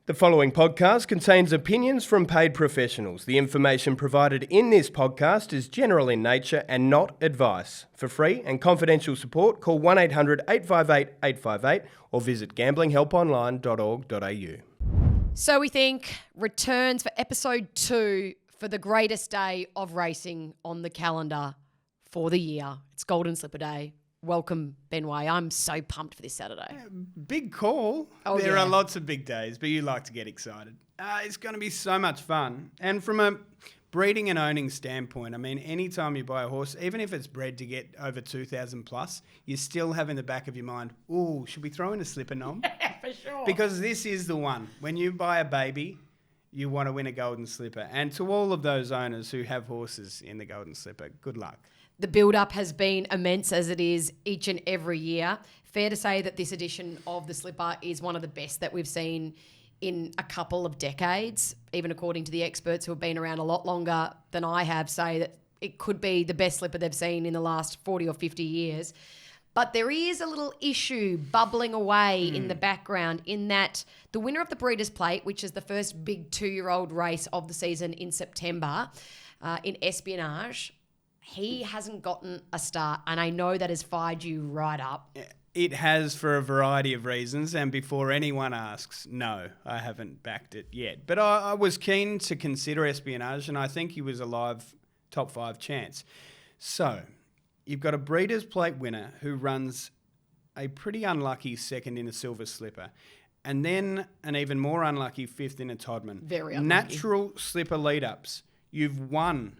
The following podcast contains opinions from paid professionals. The information provided in this podcast is general in nature and not advice. For free and confidential support, call 1-800-858-858 or visit gamblinghelponline.org.au. So we think returns for episode 2 for the greatest day of racing on the calendar for the year. It's Golden Slipper Day. Welcome, Ben Way. I'm so pumped for this Saturday. Big call. There yeah. are lots of big days, but you like to get excited. It's going to be so much fun. And from a breeding and owning standpoint, I mean, anytime you buy a horse, even if it's bred to get over 2,000 plus, you still have in the back of your mind, ooh, should we throw in a slipper nom? Yeah, for sure. Because this is the one. When you buy a baby, you want to win a Golden Slipper. And to all of those owners who have horses in the Golden Slipper, good luck. The build-up has been immense as it is each and every year. Fair to say that this edition of the Slipper is one of the best that we've seen in a couple of decades, even according to the experts who have been around a lot longer than I have, say that it could be the best Slipper they've seen in the last 40 or 50 years. But there is a little issue bubbling away in the background in that the winner of the Breeders' Plate, which is the first big 2-year-old race of the season in September, in Espionage, he hasn't gotten a start, and I know that has fired you right up. It has for a variety of reasons, and before anyone asks, no, I haven't backed it yet. But I was keen to consider Espionage, and I think he was a live top 5 chance. So, you've got a Breeders' Plate winner who runs a pretty unlucky second in a Silver Slipper, and then an even more unlucky 5th in a Todman. Very unlucky. Natural Slipper lead-ups. You've won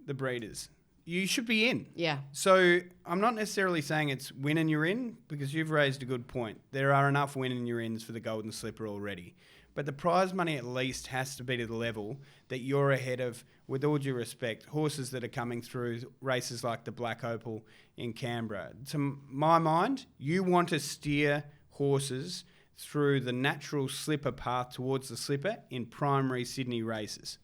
the Breeders'. You should be in. Yeah. So I'm not necessarily saying it's win and you're in, because you've raised a good point. There are enough win and you're ins for the Golden Slipper already. But the prize money at least has to be to the level that you're ahead of, with all due respect, horses that are coming through races like the Black Opal in Canberra. To my mind, you want to steer horses through the natural slipper path towards the slipper in primary Sydney races.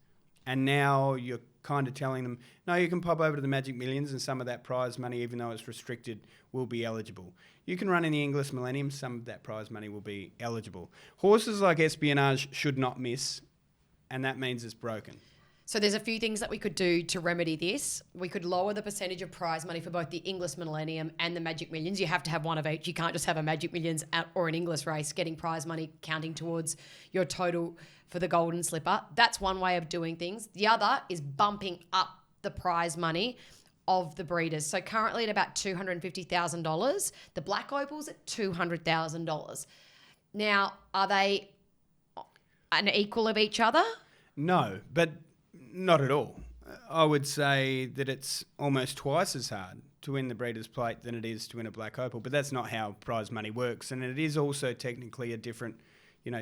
And now you're kind of telling them, no, you can pop over to the Magic Millions and some of that prize money, even though it's restricted, will be eligible. You can run in the English Millennium, some of that prize money will be eligible. Horses like Espionage should not miss, and that means it's broken. So there's a few things that we could do to remedy this. We could lower the percentage of prize money for both the English Millennium and the Magic Millions. You have to have one of each. You can't just have a Magic Millions or an English race getting prize money counting towards your total for the Golden Slipper. That's one way of doing things. The other is bumping up the prize money of the breeders. So currently at about $250,000. The Black Opal's at $200,000. Now, are they an equal of each other? No, but not at all. I would say that it's almost twice as hard to win the Breeders' Plate than it is to win a Black Opal, but that's not how prize money works, and it is also technically a different,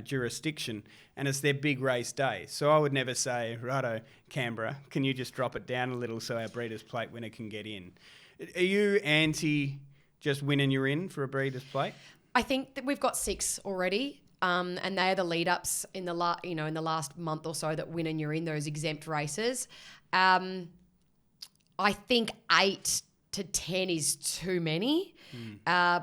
jurisdiction, and it's their big race day. So I would never say, righto, Canberra, can you just drop it down a little so our Breeders' Plate winner can get in? Are you anti just win and you're in for a Breeders' Plate? I think that we've got 6 already. And they are the lead-ups in the last month or so that win and you're in those exempt races. I think 8 to 10 is too many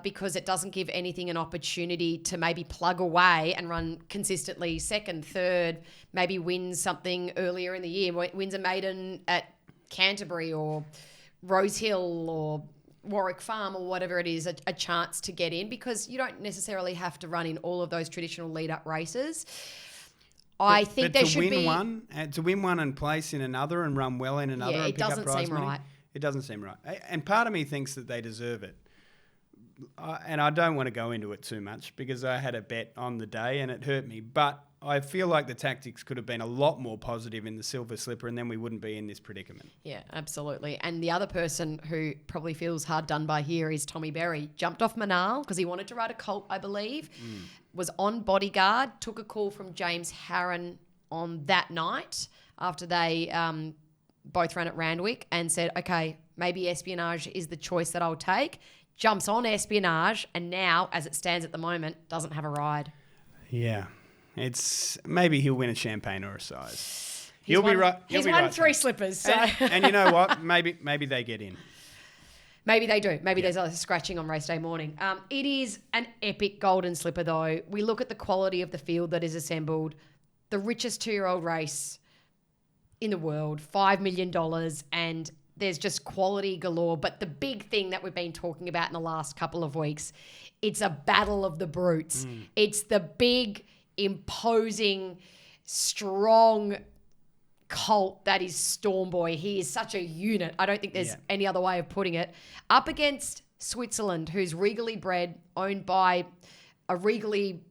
because it doesn't give anything an opportunity to maybe plug away and run consistently second, third, maybe win something earlier in the year, wins a maiden at Canterbury or Rosehill or Warwick Farm or whatever it is, a chance to get in, because you don't necessarily have to run in all of those traditional lead-up races. I think there should be... To win one and place in another and run well in another and pick up prize money. It doesn't seem right. It doesn't seem right. And part of me thinks that they deserve it. And I don't want to go into it too much because I had a bet on the day and it hurt me. But I feel like the tactics could have been a lot more positive in the Silver Slipper, and then we wouldn't be in this predicament. Yeah, absolutely. And the other person who probably feels hard done by here is Tommy Berry. Jumped off Manal because he wanted to ride a colt, I believe. Was on Bodyguard, took a call from James Harron on that night after they both ran at Randwick and said, okay, maybe Espionage is the choice that I'll take. Jumps on Espionage and now, as it stands at the moment, doesn't have a ride. Yeah. It's maybe he'll win a champagne or a size. He's won 3 slippers. So. And you know what? Maybe they get in. Maybe they do. Maybe there's a scratching on race day morning. It is an epic Golden Slipper, though. We look at the quality of the field that is assembled. The richest 2-year-old race in the world, $5 million, and there's just quality galore. But the big thing that we've been talking about in the last couple of weeks, it's a battle of the brutes. It's the big, imposing, strong colt that is Storm Boy. He is such a unit. I don't think there's any other way of putting it. Up against Switzerland, who's regally bred, owned by a regally,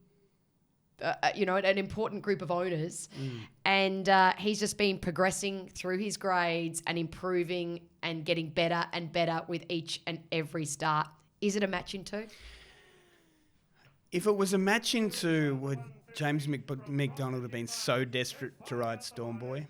an important group of owners. And he's just been progressing through his grades and improving and getting better and better with each and every start. Is it a match in 2? If it was a match in 2, would James McDonald have been so desperate to ride Storm Boy?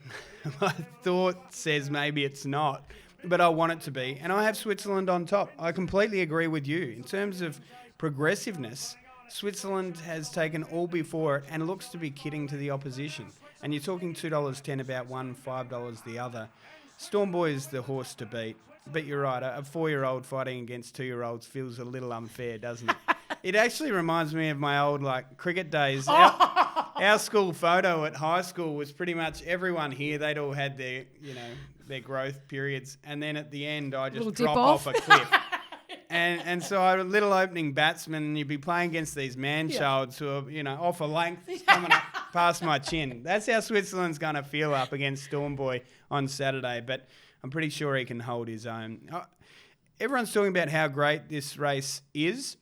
My thought says maybe it's not, but I want it to be. And I have Switzerland on top. I completely agree with you. In terms of progressiveness, Switzerland has taken all before it and looks to be kidding to the opposition. And you're talking $2.10 about one, $5 the other. Storm Boy is the horse to beat. But you're right, a 4-year-old fighting against 2-year-olds feels a little unfair, doesn't it? It actually reminds me of my old cricket days. Our school photo at high school was pretty much everyone here. They'd all had their growth periods, and then at the end I just drop off a cliff. And so I'm a little opening batsman, and you'd be playing against these man-childs who are, off a length coming up past my chin. That's how Switzerland's going to feel up against Storm Boy on Saturday, but I'm pretty sure he can hold his own. Everyone's talking about how great this race is,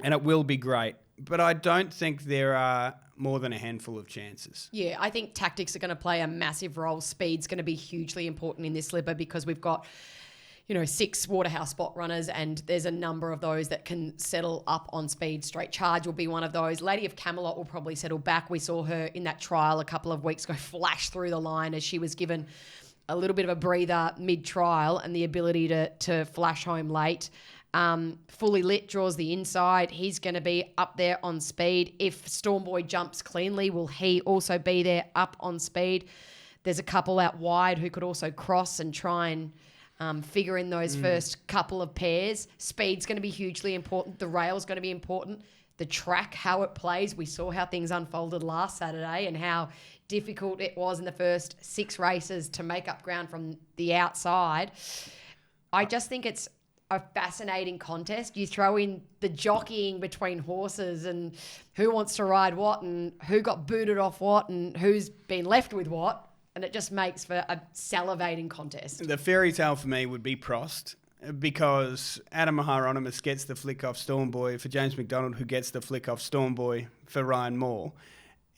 and it will be great, but I don't think there are more than a handful of chances. Yeah, I think tactics are going to play a massive role. Speed's going to be hugely important in this slipper because we've got 6 Waterhouse spot runners, and there's a number of those that can settle up on speed. Straight Charge will be one of those. Lady of Camelot will probably settle back. We saw her in that trial a couple of weeks ago flash through the line as she was given a little bit of a breather mid-trial and the ability to flash home late. Fully Lit draws the inside. He's going to be up there on speed. If Storm Boy jumps cleanly, will he also be there up on speed? There's a couple out wide who could also cross and try and figure in those first couple of pairs. Speed's going to be hugely important. The rail's going to be important. The track, how it plays. We saw how things unfolded last Saturday and how difficult it was in the first 6 races to make up ground from the outside. I just think it's a fascinating contest. You throw in the jockeying between horses and who wants to ride what and who got booted off what and who's been left with what, and it just makes for a salivating contest. The fairy tale for me would be Prost, because Adam Hieronymus gets the flick off Storm Boy for James McDonald, who gets the flick off Storm Boy for Ryan Moore.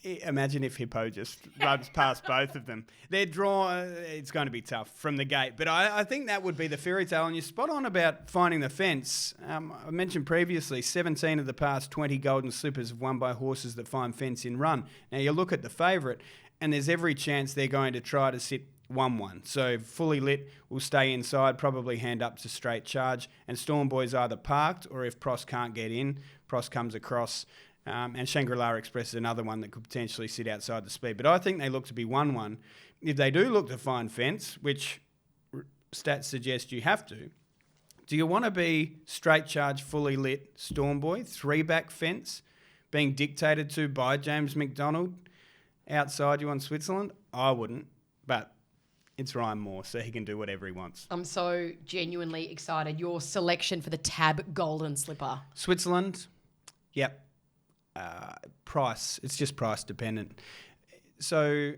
Imagine if Hippo just runs past both of them. Their draw, it's going to be tough from the gate. But I think that would be the fairy tale. And you're spot on about finding the fence. I mentioned previously, 17 of the past 20 Golden Slippers have won by horses that find fence in run. Now, you look at the favourite, and there's every chance they're going to try to sit 1-1. So Fully Lit will stay inside, probably hand up to Straight Charge. And Storm Boy's either parked, or if Prost can't get in, Prost comes across. And Shangri-La Express is another one that could potentially sit outside the speed. But I think they look to be 1-1. If they do look to find fence, which stats suggest you have to, do you want to be Straight Charge, Fully Lit, Storm Boy, 3-back fence, being dictated to by James McDonald outside you on Switzerland? I wouldn't, but it's Ryan Moore, so he can do whatever he wants. I'm so genuinely excited. Your selection for the Tab Golden Slipper. Switzerland, yep. Price, it's just price dependent. So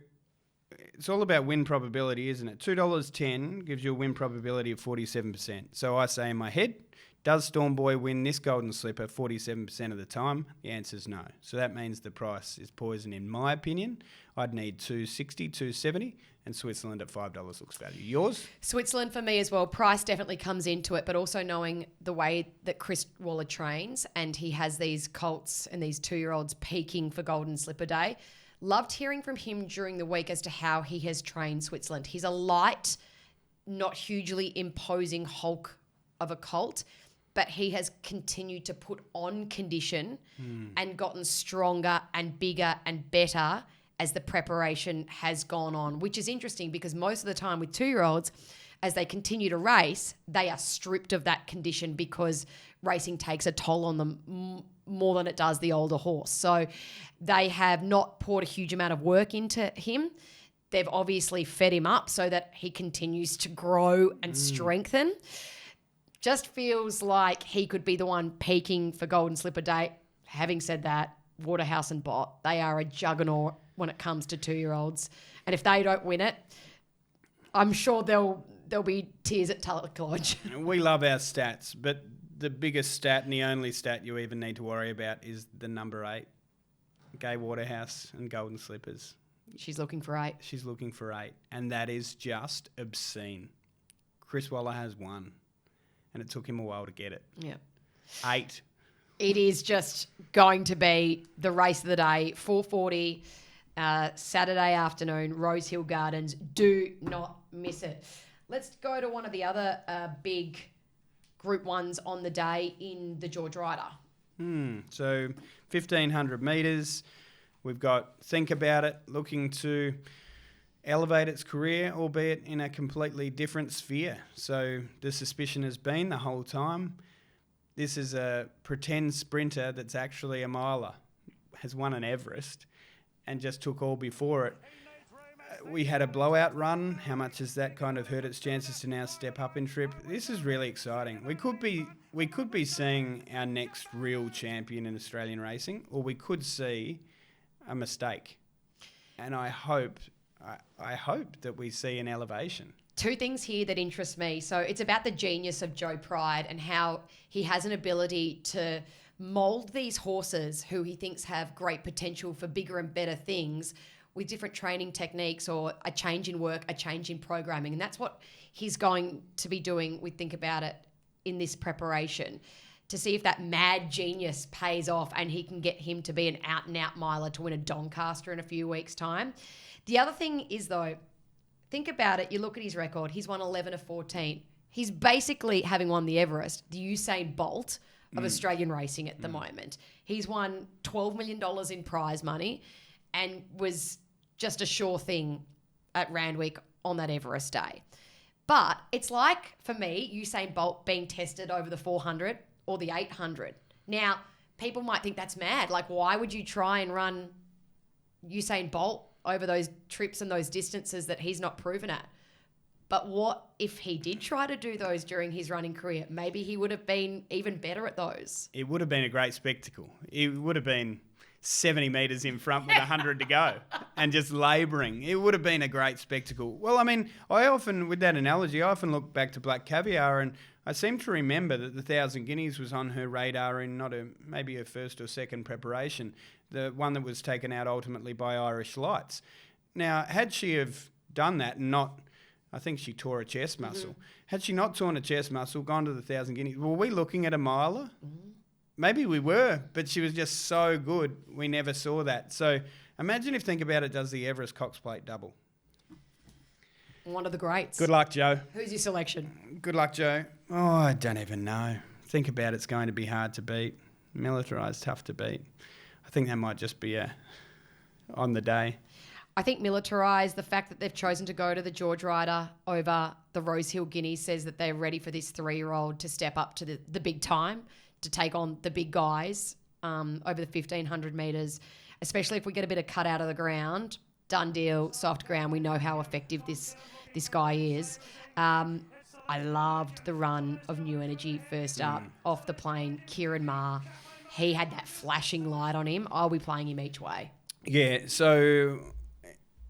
it's all about win probability, isn't it? $2.10 gives you a win probability of 47%. So I say in my head, does Storm Boy win this Golden Slipper 47% of the time? The answer is no. So that means the price is poison in my opinion. I'd need $2.60, $2.70, and Switzerland at $5 looks value. Yours? Switzerland for me as well. Price definitely comes into it, but also knowing the way that Chris Waller trains, and he has these colts and these 2-year-olds peaking for Golden Slipper Day. Loved hearing from him during the week as to how he has trained Switzerland. He's a light, not hugely imposing hulk of a colt, but he has continued to put on condition and gotten stronger and bigger and better as the preparation has gone on, which is interesting because most of the time with 2-year-olds, as they continue to race, they are stripped of that condition because racing takes a toll on them more than it does the older horse. So they have not poured a huge amount of work into him. They've obviously fed him up so that he continues to grow and strengthen. Just feels like he could be the one peaking for Golden Slipper Day. Having said that, Waterhouse and Bott, they are a juggernaut when it comes to 2-year-olds. And if they don't win it, I'm sure there'll be tears at Tulloch Lodge. We love our stats, but the biggest stat and the only stat you even need to worry about is the number 8, Gay Waterhouse and Golden Slippers. She's looking for 8. She's looking for 8, and that is just obscene. Chris Waller has 1, and it took him a while to get it. Yeah. 8. It is just going to be the race of the day, 4:40, Saturday afternoon, Rosehill Gardens. Do not miss it. Let's go to one of the other big Group 1s on the day in the George Ryder. So 1,500 metres. We've got Think About It looking to elevate its career, albeit in a completely different sphere. So the suspicion has been the whole time, this is a pretend sprinter that's actually a miler, has won an Everest and just took all before it. We had a blowout run. How much has that kind of hurt its chances to now step up in trip? This is really exciting. We could be seeing our next real champion in Australian racing, or we could see a mistake. And I hope that we see an elevation. 2 things here that interest me. So it's about the genius of Joe Pride and how he has an ability to mould these horses who he thinks have great potential for bigger and better things with different training techniques or a change in work, a change in programming. And that's what he's going to be doing with Think About It in this preparation, to see if that mad genius pays off and he can get him to be an out-and-out miler to win a Doncaster in a few weeks' time. The other thing is, though, think about it. You look at his record. He's won 11 of 14. He's basically, having won the Everest, the Usain Bolt of Australian racing at the moment. He's won $12 million in prize money and was just a sure thing at Randwick on that Everest day. But it's like, for me, Usain Bolt being tested over the 400 or the 800. Now, people might think that's mad. Like, why would you try and run Usain Bolt over those trips and those distances that he's not proven at? But what if he did try to do those during his running career? Maybe he would have been even better at those. It would have been a great spectacle. It would have been 70 metres in front with 100 to go and just labouring. It would have been a great spectacle. Well, I mean, with that analogy, I often look back to Black Caviar, and I seem to remember that the 1,000 Guineas was on her radar in maybe her first or second preparation, the one that was taken out ultimately by Irish Lights. Now, had she have done that and not, I think she tore a chest muscle. Had she not torn a chest muscle, gone to the 1,000 Guineas, were we looking at a miler? Maybe we were, but she was just so good, we never saw that. So imagine if Think About It does the Everest Cox Plate double. One of the greats. Good luck, Joe. Who's your selection? Good luck, Joe. Oh, I don't even know. Think About It's going to be hard to beat. Militarised, tough to beat. I think that might just be on the day. I think Militarised, the fact that they've chosen to go to the George Ryder over the Rosehill Guineas says that they're ready for this 3-year-old to step up to the big time, to take on the big guys over the 1,500 metres, especially if we get a bit of cut out of the ground. Done deal, soft ground. We know how effective this guy is. I loved the run of New Energy first up off the plane. Kieran Maher, he had that flashing light on him. I'll be playing him each way. Yeah, so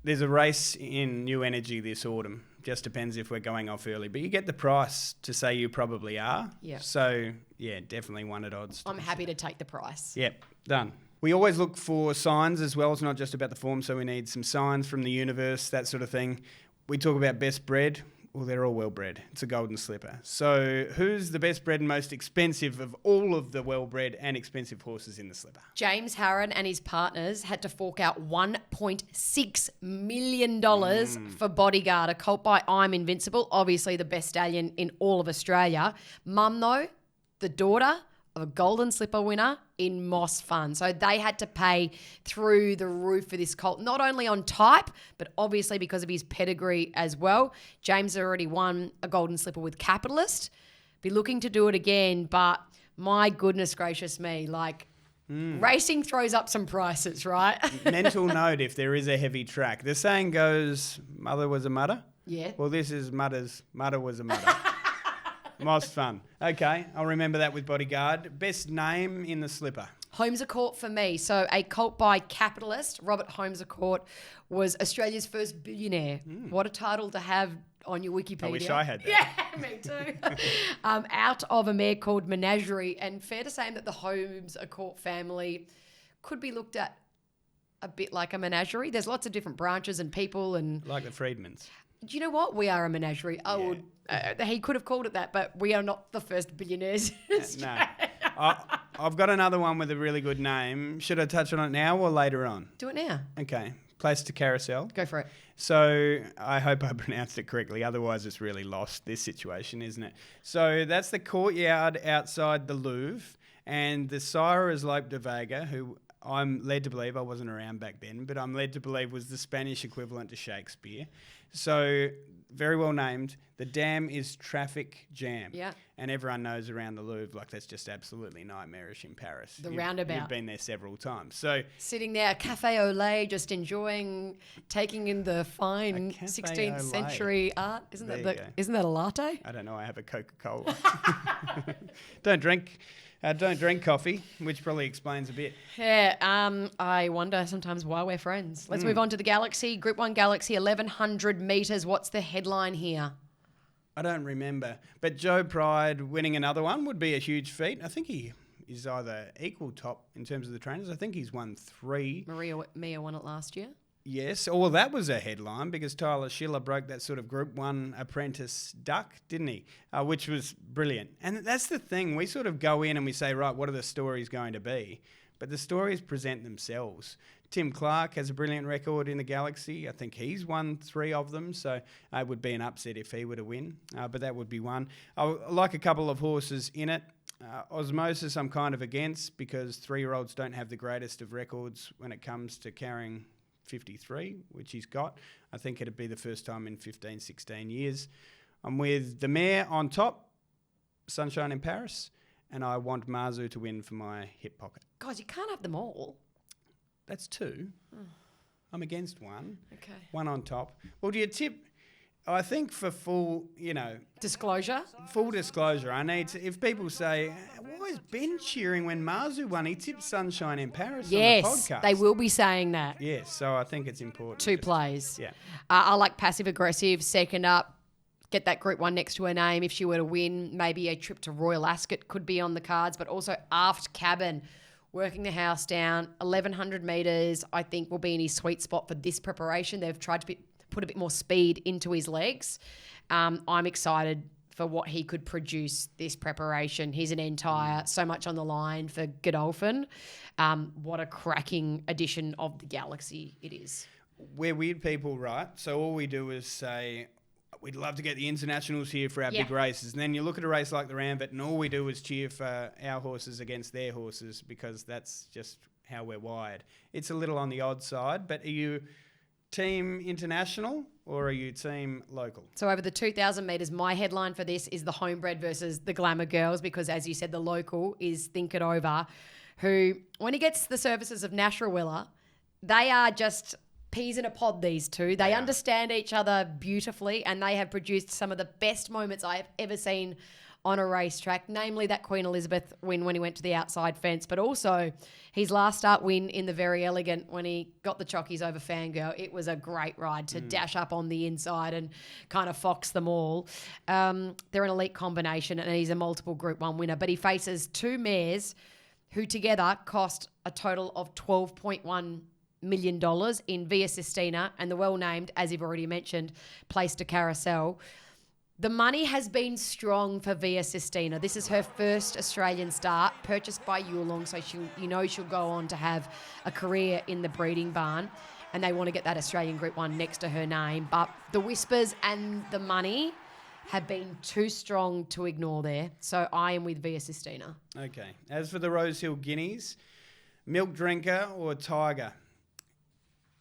there's a race in New Energy this autumn. Just depends if we're going off early. But you get the price to say you probably are. Yeah. So, yeah, definitely one at odds. I'm happy to take the price. Yep, done. We always look for signs as well. It's not just about the form, so we need some signs from the universe, that sort of thing. We talk about best bred. Well, they're all well-bred. It's a Golden Slipper. So who's the best bred and most expensive of all of the well-bred and expensive horses in the Slipper? James Harron and his partners had to fork out $1.6 million for Bodyguard, a colt by I'm Invincible, obviously the best stallion in all of Australia. Mum, though, the daughter of a Golden Slipper winner in Moss Fun. So they had to pay through the roof for this colt, not only on type, but obviously because of his pedigree as well. James has already won a Golden Slipper with Capitalist. Be looking to do it again, but my goodness gracious me, like racing throws up some prices, right? Mental note, if there is a heavy track. The saying goes, mother was a mudder. Yeah. Well, this is mudder's mudder was a mudder. Most fun. Okay, I'll remember that with Bodyguard. Best name in the slipper? Holmes Court for me. So a colt by Capitalist. Robert Holmes Court was Australia's first billionaire. What a title to have on your Wikipedia. I wish I had that. Yeah, me too. Out of a mare called Menagerie. And fair to say that the Holmes Court family could be looked at a bit like a menagerie. There's lots of different branches and people and... Like the Freedmans. Do you know what? We are a menagerie. I would. He could have called it that, but we are not the first billionaires. No. I've got another one with a really good name. Should I touch on it now or later on? Do it now. Okay. Place to Carousel. Go for it. So I hope I pronounced it correctly. Otherwise, it's really lost, this situation, isn't it? So that's the courtyard outside the Louvre. And the sire is Lope de Vega, who I'm led to believe, I wasn't around back then, but I'm led to believe was the Spanish equivalent to Shakespeare. So very well named. The dam is Traffic Jam. Yeah. And everyone knows around the Louvre, like that's just absolutely nightmarish in Paris. The roundabout. You've been there several times. So sitting there, cafe au lait, just enjoying, taking in the fine 16th century art. Isn't that a latte? I don't know. I have a Coca-Cola. Don't drink coffee, which probably explains a bit. Yeah, I wonder sometimes why we're friends. Let's move on to the Galaxy. Group 1 Galaxy, 1,100 metres. What's the headline here? I don't remember. But Joe Pride winning another one would be a huge feat. I think he is either equal top in terms of the trainers. I think he's won 3. Mia won it last year. Yes. Well, that was a headline because Tyler Schiller broke that sort of Group 1 apprentice duck, didn't he? Which was brilliant. And that's the thing. We sort of go in and we say, right, what are the stories going to be? But the stories present themselves. Tim Clark has a brilliant record in the Galaxy. I think he's won 3 of them, so it would be an upset if he were to win, but that would be one. I like a couple of horses in it. Osmosis I'm kind of against because 3-year-olds don't have the greatest of records when it comes to carrying 53, which he's got. I think it'd be the first time in 15, 16 years. I'm with the mare on top, Sunshine in Paris, and I want Marzu to win for my hip pocket. Guys, you can't have them all. That's 2. I'm against 1. Okay. 1 on top. Well, do you tip? I think for full disclosure, I need to, if people say, why is Ben cheering when Marzu won? He tipped Sunshine in Paris on the podcast. Yes, they will be saying that. Yes, so I think it's important. 2 plays. Yeah. I like passive aggressive, second up, get that Group 1 next to her name. If she were to win, maybe a trip to Royal Ascot could be on the cards, but also Aft Cabin. Working the house down, 1,100 metres, I think will be in his sweet spot for this preparation. They've tried to put a bit more speed into his legs. I'm excited for what he could produce this preparation. He's an entire, so much on the line for Godolphin. What a cracking edition of the Galaxy it is. We're weird people, right? So all we do is say, we'd love to get the internationals here for our big races. And then you look at a race like the Ranvet and all we do is cheer for our horses against their horses because that's just how we're wired. It's a little on the odd side, but are you team international or are you team local? So over the 2,000 metres, my headline for this is the homebred versus the glamour girls because, as you said, the local is Think It Over, who, when he gets the services of Nasrallah, they are just peas in a pod, these two. They understand each other beautifully and they have produced some of the best moments I have ever seen on a racetrack, namely that Queen Elizabeth win when he went to the outside fence, but also his last start win in the Very Elegant when he got the chockies over Fangirl. It was a great ride to dash up on the inside and kind of fox them all. They're an elite combination and he's a multiple Group 1 winner, but he faces 2 mares who together cost a total of $12.1 million in Via Sistina and the well-named, as you've already mentioned, Place to Carousel. The money has been strong for Via Sistina. This is her first Australian start, purchased by Yulong, so she'll go on to have a career in the breeding barn, and they want to get that Australian Group 1 next to her name. But the whispers and the money have been too strong to ignore there. So I am with Via Sistina. Okay. As for the Rosehill Guineas, Milk Drinker or Tiger?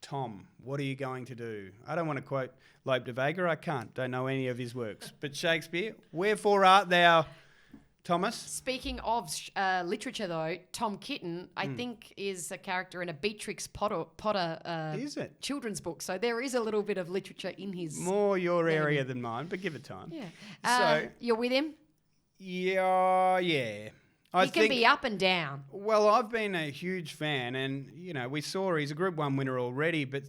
Tom, what are you going to do? I don't want to quote Lope de Vega. I can't. Don't know any of his works. But Shakespeare, wherefore art thou, Thomas? Speaking of literature, though, Tom Kitten, I think, is a character in a Beatrix Potter Is it? children's book. So there is a little bit of literature in his... More your area than mine, but give it time. Yeah. So you're with him? Yeah. He can be up and down. Well, I've been a huge fan, and, we saw he's a Group 1 winner already, but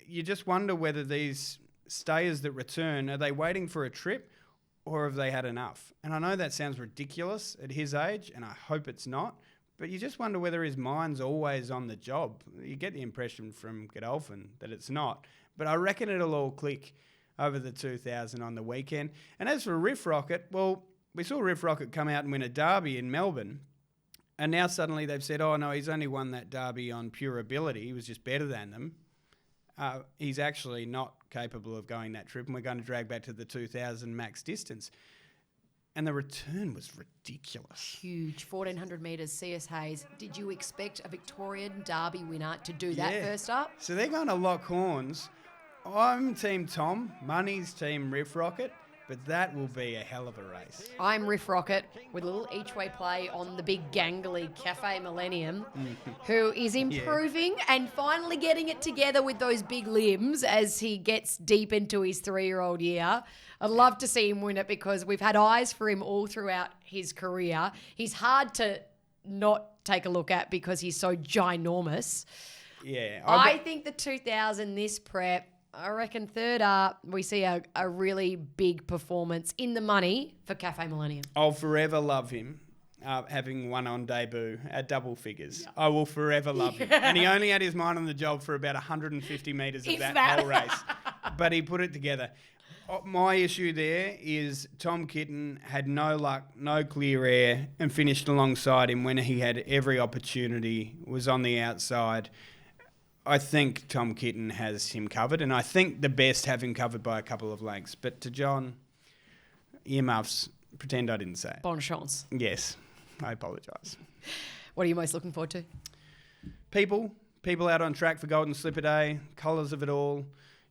you just wonder whether these stayers that return, are they waiting for a trip or have they had enough? And I know that sounds ridiculous at his age, and I hope it's not, but you just wonder whether his mind's always on the job. You get the impression from Godolphin that it's not, but I reckon it'll all click over the 2000 on the weekend. And as for Riff Rocket, well, we saw Riff Rocket come out and win a derby in Melbourne, and now suddenly they've said, oh, no, he's only won that derby on pure ability. He was just better than them. He's actually not capable of going that trip, and we're going to drag back to the 2000 max distance. And the return was ridiculous. Huge. 1,400 metres, CS Hayes. Did you expect a Victorian derby winner to do that first up? So they're going to lock horns. I'm Team Tom. Money's Team Riff Rocket. But that will be a hell of a race. I'm Riff Rocket with a little each-way play on the big gangly Cafe Millennium, who is improving and finally getting it together with those big limbs as he gets deep into his 3-year-old year. I'd love to see him win it because we've had eyes for him all throughout his career. He's hard to not take a look at because he's so ginormous. Yeah. I think the 2000 this prep, I reckon third up, we see a really big performance in the money for Cafe Millennium. I'll forever love him, having won on debut at double figures. Yeah. I will forever love him. And he only had his mind on the job for about 150 metres of that whole race. But he put it together. My issue there is Tom Kitten had no luck, no clear air, and finished alongside him when he had every opportunity, was on the outside. I think Tom Kitten has him covered, and I think the best have him covered by a couple of lengths. But to John, earmuffs, pretend I didn't say it. Bon chance. Yes, I apologise. What are you most looking forward to? People out on track for Golden Slipper Day, colours of it all.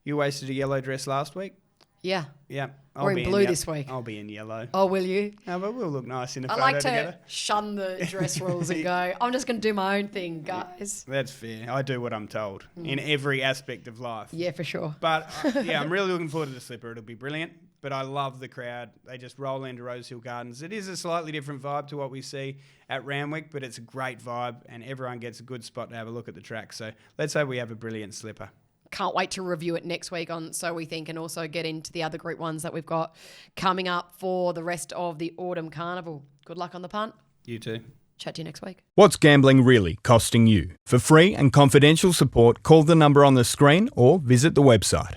You wasted a yellow dress last week. Yeah. Yeah. We're in blue this week. I'll be in yellow. Oh, will you? No, but we'll look nice in a I photo like to together. shun the dress rules and go, I'm just going to do my own thing, guys. That's fair. I do what I'm told in every aspect of life. Yeah, for sure. But I'm really looking forward to the slipper. It'll be brilliant. But I love the crowd. They just roll into Rosehill Gardens. It is a slightly different vibe to what we see at Randwick, but it's a great vibe and everyone gets a good spot to have a look at the track. So let's hope we have a brilliant slipper. Can't wait to review it next week on So We Think and also get into the other Group 1s that we've got coming up for the rest of the Autumn Carnival. Good luck on the punt. You too. Chat to you next week. What's gambling really costing you? For free and confidential support, call the number on the screen or visit the website.